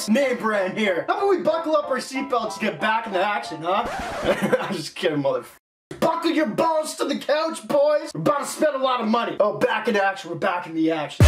boys? NameBran here. How about we buckle up our seatbelts and get back into action, huh? I'm just kidding, motherfucker. Buckle your balls to the couch, boys. We're about to spend a lot of money. Oh, back in action. We're back in the action.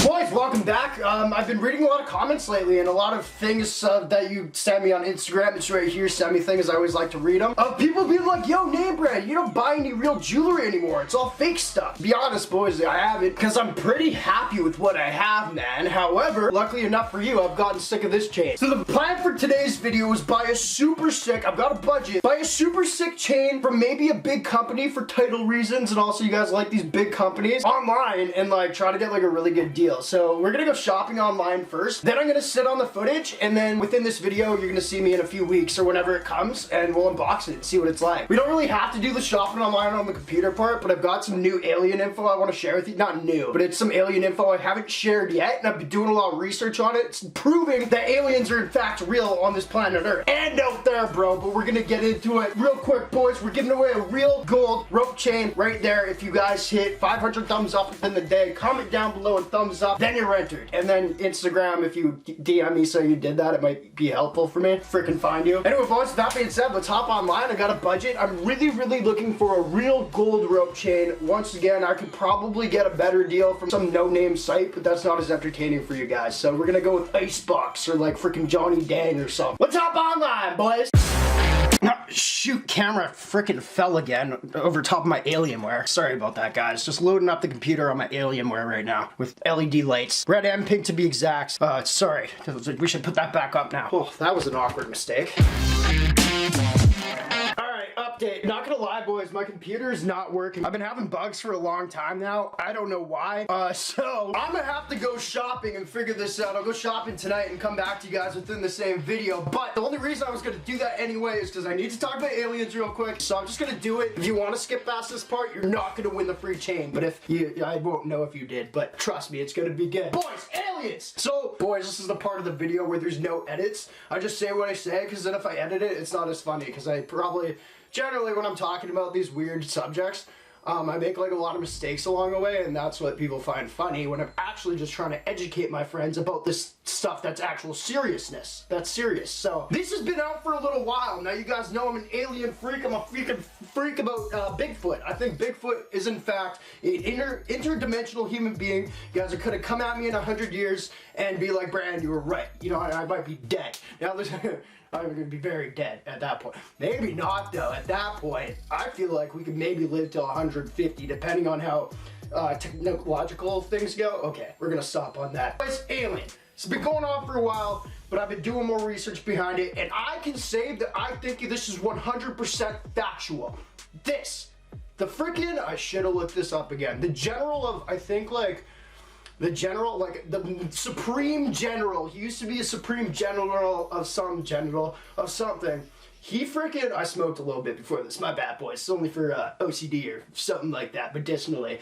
Boys, welcome back. I've been reading a lot of comments lately and a lot of things that you send me on Instagram. It's right here, send me things. I always like to read them. People being like, yo, NameBran, you don't buy any real jewelry anymore. It's all fake stuff. Be honest, boys, I haven't because I'm pretty happy with what I have, man. However, luckily enough for you, I've gotten sick of this chain. So the plan for today's video is buy a super sick, I've got a budget, buy a super sick chain from maybe a big company for title reasons, and also you guys like these big companies online and like try to get like a really good deal. So we're gonna go shopping online first, then I'm gonna sit on the footage, and then within this video you're gonna see me in a few weeks or whenever it comes, and we'll unbox it and see what it's like. We don't really have to do the shopping online on the computer part, but I've got some new alien info I want to share with you. Not new, but it's some alien info I haven't shared yet, and I've been doing a lot of research on it. It's proving that aliens are in fact real on this planet Earth and out there, bro. But we're gonna get into it real quick, boys. We're giving away a real gold rope chain right there. If you guys hit 500 thumbs up within the day, comment down below and thumbs up, then you're entered. And then Instagram, if you DM me so you did that, it might be helpful for me. Freaking find you. Anyway, boys, with that being said, let's hop online. I got a budget. I'm really looking for a real gold rope chain. Once again, I could probably get a better deal from some no-name site, but that's not as entertaining for you guys. So we're gonna go with ICEBOX'S or like freaking Johnny Dang or something. Let's hop online, boys. Shoot, camera frickin' fell again over top of my Alienware. Sorry about that, guys. Just loading up the computer on my Alienware right now with LED lights. Red and pink to be exact. Sorry. We should put that back up now. Oh, that was an awkward mistake. Update. Not gonna lie, boys, my computer is not working. I've been having bugs for a long time now. I don't know why. So I'm gonna have to go shopping and figure this out. I'll go shopping tonight and come back to you guys within the same video. But the only reason I was gonna do that anyway is because I need to talk about aliens real quick. So I'm just gonna do it. If you want to skip past this part, you're not gonna win the free chain. But if you, I won't know if you did. But trust me, it's gonna be good. Boys, aliens! So, boys, this is the part of the video where there's no edits. I just say what I say, because then if I edit it, it's not as funny. Because I probably... Generally, when I'm talking about these weird subjects, I make like a lot of mistakes along the way, and that's what people find funny when I'm actually just trying to educate my friends about this stuff that's actual seriousness. That's serious. So this has been out for a little while. Now you guys know I'm an alien freak. I'm a freaking freak about Bigfoot. I think Bigfoot is in fact an interdimensional human being. You guys could have come at me in 100 years and be like, Brand, you were right. You know, I might be dead. Now there's... I'm gonna be very dead at that point. Maybe not though. At that point, I feel like we could maybe live till 150, depending on how technological things go. Okay, we're gonna stop on that. It's alien. It's been going on for a while, but I've been doing more research behind it, and I can say that I think this is 100% factual. The freaking, I should have looked this up again. The general of, I think like, the general, like the supreme general, he used to be a supreme general of some general of something. He freaking, I smoked a little bit before this, my bad, boys. It's only for OCD or something like that, medicinally.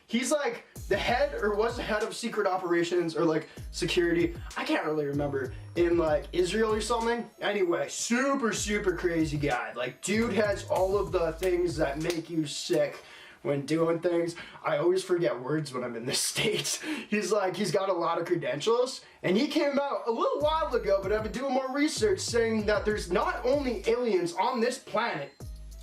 He's like the head, or was the head of secret operations or like security. I can't really remember, in like Israel or something. Anyway, super crazy guy. Like, dude has all of the things that make you sick when doing things. I always forget words when I'm in the States. He's got a lot of credentials, and he came out a little while ago, but I've been doing more research saying that there's not only aliens on this planet,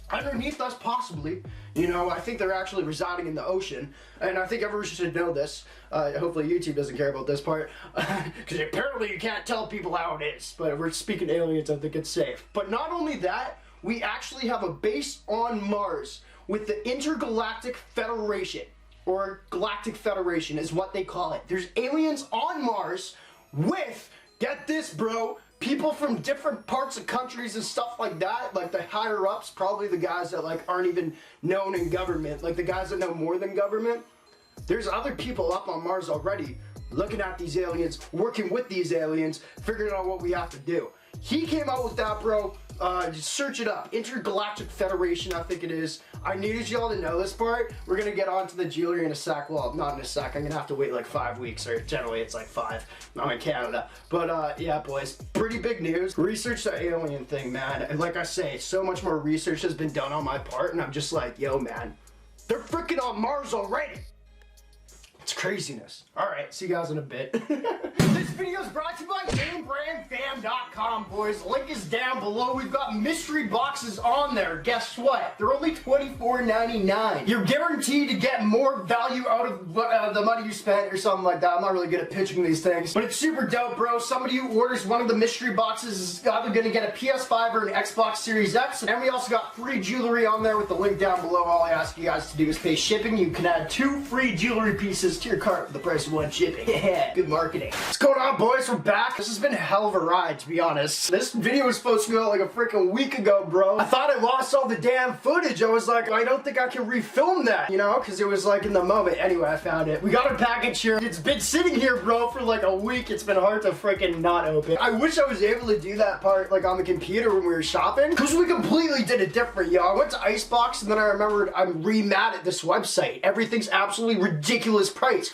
underneath us possibly, you know, I think they're actually residing in the ocean, and I think everyone should know this. Hopefully YouTube doesn't care about this part, because apparently you can't tell people how it is, but if we're speaking aliens, I think it's safe. But not only that, we actually have a base on Mars with the Intergalactic Federation, or Galactic Federation is what they call it. There's aliens on Mars with, get this bro, people from different parts of countries and stuff like that, like the higher ups, probably the guys that like aren't even known in government, like the guys that know more than government. There's other people up on Mars already looking at these aliens, working with these aliens, figuring out what we have to do. He came out with that, bro. Just search it up. Intergalactic Federation, I think it is. I needed y'all to know this part. We're gonna get on to the jewelry in a sec. Well, not in a sec. I'm gonna have to wait like 5 weeks, or generally it's like 5. I'm in Canada. But yeah, boys, pretty big news. Research the alien thing, man. And like I say, so much more research has been done on my part, and I'm just like, yo, man, they're freaking on Mars already. It's craziness. Alright, see you guys in a bit. This video is brought to you by NameBranFam.com, boys. Link is down below. We've got mystery boxes on there. Guess what? They're only $24.99. You're guaranteed to get more value out of the money you spent or something like that. I'm not really good at pitching these things, but it's super dope, bro. Somebody who orders one of the mystery boxes is either going to get a PS5 or an Xbox Series X, and we also got free jewelry on there with the link down below. All I ask you guys to do is pay shipping. You can add 2 free jewelry pieces to your cart for the price of 1 shipping. Yeah, good marketing. What's going on, boys? We're back. This has been a hell of a ride, to be honest. This video was supposed to go out like a freaking week ago, bro. I thought I lost all the damn footage. I was like, I don't think I can refilm that, you know, because it was like in the moment. Anyway, I found it. We got our package here. It's been sitting here, bro, for like a week. It's been hard to freaking not open. I wish I was able to do that part like on the computer when we were shopping, because we completely did it different, yo. I went to ICEBOX and then I remembered I'm re-mad at this website. Everything's absolutely ridiculous price.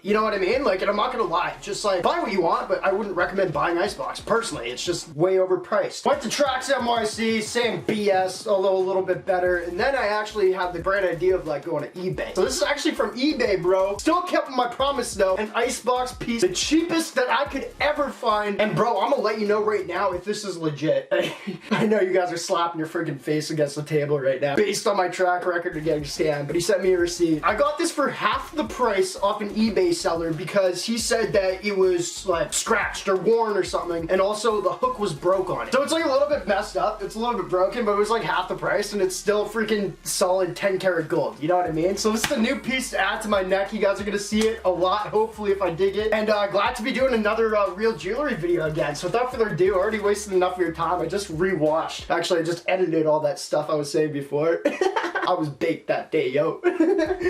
You know what I mean? Like, and I'm not gonna lie, just like, buy what you want, but I wouldn't recommend buying ICEBOX, personally. It's just way overpriced. Went to Trax NYC, same BS, although a little bit better, and then I actually had the great idea of like going to eBay. So this is actually from eBay, bro. Still kept my promise though, an ICEBOX piece, the cheapest that I could ever find, and bro, I'm gonna let you know right now if this is legit. I know you guys are slapping your freaking face against the table right now, based on my track record of getting scammed, but he sent me a receipt. I got this for half the price off an eBay seller because he said that it was like scratched or worn or something, and also the hook was broke on it. So it's like a little bit messed up, it's a little bit broken, but it was like half the price and it's still freaking solid 10 karat gold, you know what I mean? So this is a new piece to add to my neck. You guys are gonna see it a lot, hopefully, if I dig it, and glad to be doing another real jewelry video again. So without further ado, I already wasted enough of your time. I just rewatched, actually I just edited all that stuff I was saying before. I was baked that day, yo.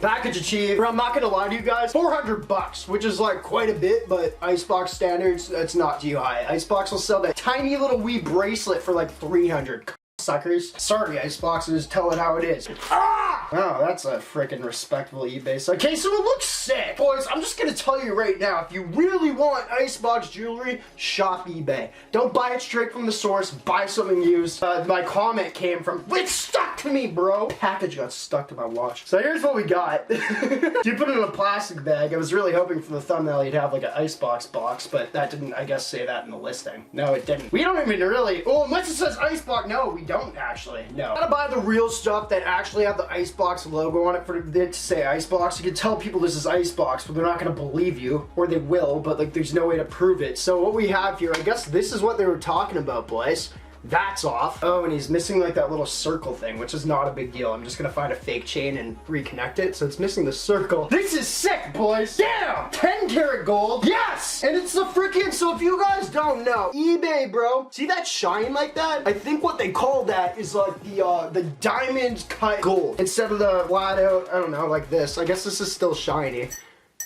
Package achieved. Bro, I'm not gonna lie to you guys, 400 bucks, which is like quite a bit, but ICEBOX standards, that's not too high. ICEBOX will sell that tiny little wee bracelet for like 300. Suckers. Sorry, ICEBOX'S, tell it how it is. Ah! Oh, that's a freaking respectable eBay site. Okay, so it looks sick. Boys, I'm just gonna tell you right now, if you really want ICEBOX jewelry, shop eBay. Don't buy it straight from the source, buy something used. My comment came from, it's stuck to me, bro. Package got stuck to my watch. So here's what we got. You put it in a plastic bag. I was really hoping for the thumbnail you'd have like an ICEBOX box, but that didn't, I guess, say that in the listing. No, it didn't. We don't even really, oh, unless it says ICEBOX, no, we don't actually, no. Gotta buy the real stuff that actually have the ICEBOX logo on it for it to say ICEBOX. You can tell people this is ICEBOX, but they're not gonna believe you, or they will, but like there's no way to prove it. So what we have here, I guess this is what they were talking about, boys. That's off. Oh, and he's missing like that little circle thing, which is not a big deal. I'm just gonna find a fake chain and reconnect it. So it's missing the circle. This is sick, boys. Damn! 10 karat gold. Yes! And it's the freaking, so if you guys don't know, eBay, bro. See that shine like that? I think what they call that is like the diamond cut gold. Instead of the flat out, I don't know, like this. I guess this is still shiny.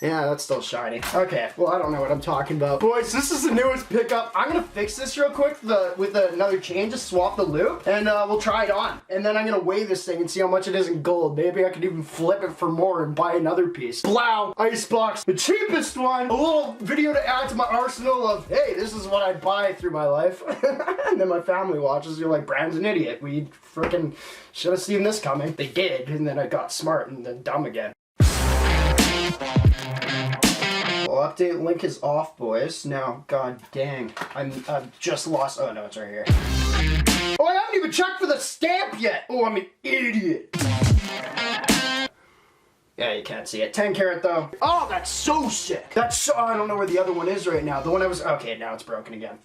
Yeah, that's still shiny. Okay, well, I don't know what I'm talking about. Boys, this is the newest pickup. I'm gonna fix this real quick with another chain, just swap the loop, and we'll try it on. And then I'm gonna weigh this thing and see how much it is in gold. Maybe I could even flip it for more and buy another piece. Blow, ICEBOX, the cheapest one. A little video to add to my arsenal of, hey, this is what I buy through my life. And then my family watches, you're like, Brand's an idiot. We freaking should have seen this coming. They did, and then I got smart and then dumb again. Well, update link is off, boys. Now, god dang, I've just lost. Oh no, it's right here. Oh, I haven't even checked for the stamp yet. Oh, I'm an idiot. Yeah, you can't see it. 10 karat though. Oh, that's so sick. That's so. I don't know where the other one is right now. The one I was. Okay, now it's broken again.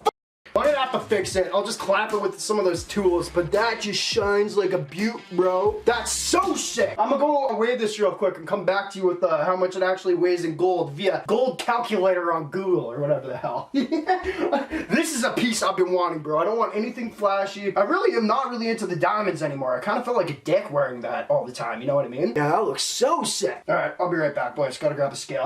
I'm gonna have to fix it. I'll just clap it with some of those tools, but that just shines like a beaut, bro. That's so sick. I'm gonna go weigh this real quick and come back to you with how much it actually weighs in gold via gold calculator on Google or whatever the hell. This is a piece I've been wanting, bro. I don't want anything flashy. I really am not really into the diamonds anymore. I kind of feel like a dick wearing that all the time, you know what I mean? Yeah, that looks so sick. All right, I'll be right back, boys. Gotta grab the scale.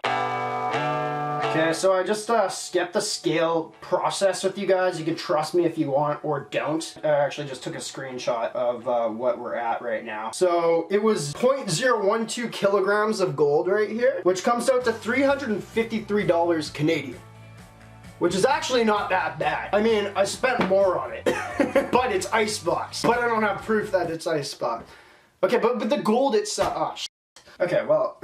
Okay, so I just skipped the scale process with you guys. You can trust me if you want or don't. I actually just took a screenshot of what we're at right now. So it was 0.012 kilograms of gold right here, which comes out to $353 Canadian. Which is actually not that bad. I mean, I spent more on it, but it's ICEBOX. But I don't have proof that it's ICEBOX. Okay, but the gold itself, oh, shit. Okay, well,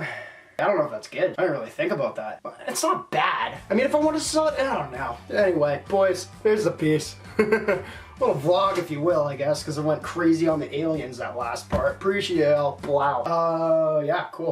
I don't know if that's good. I didn't really think about that. But it's not bad. I mean, if I want to sell it, I don't know. Anyway, boys, here's the piece. Little vlog, if you will, I guess, because I went crazy on the aliens that last part. Appreciate it. Wow. Yeah, cool.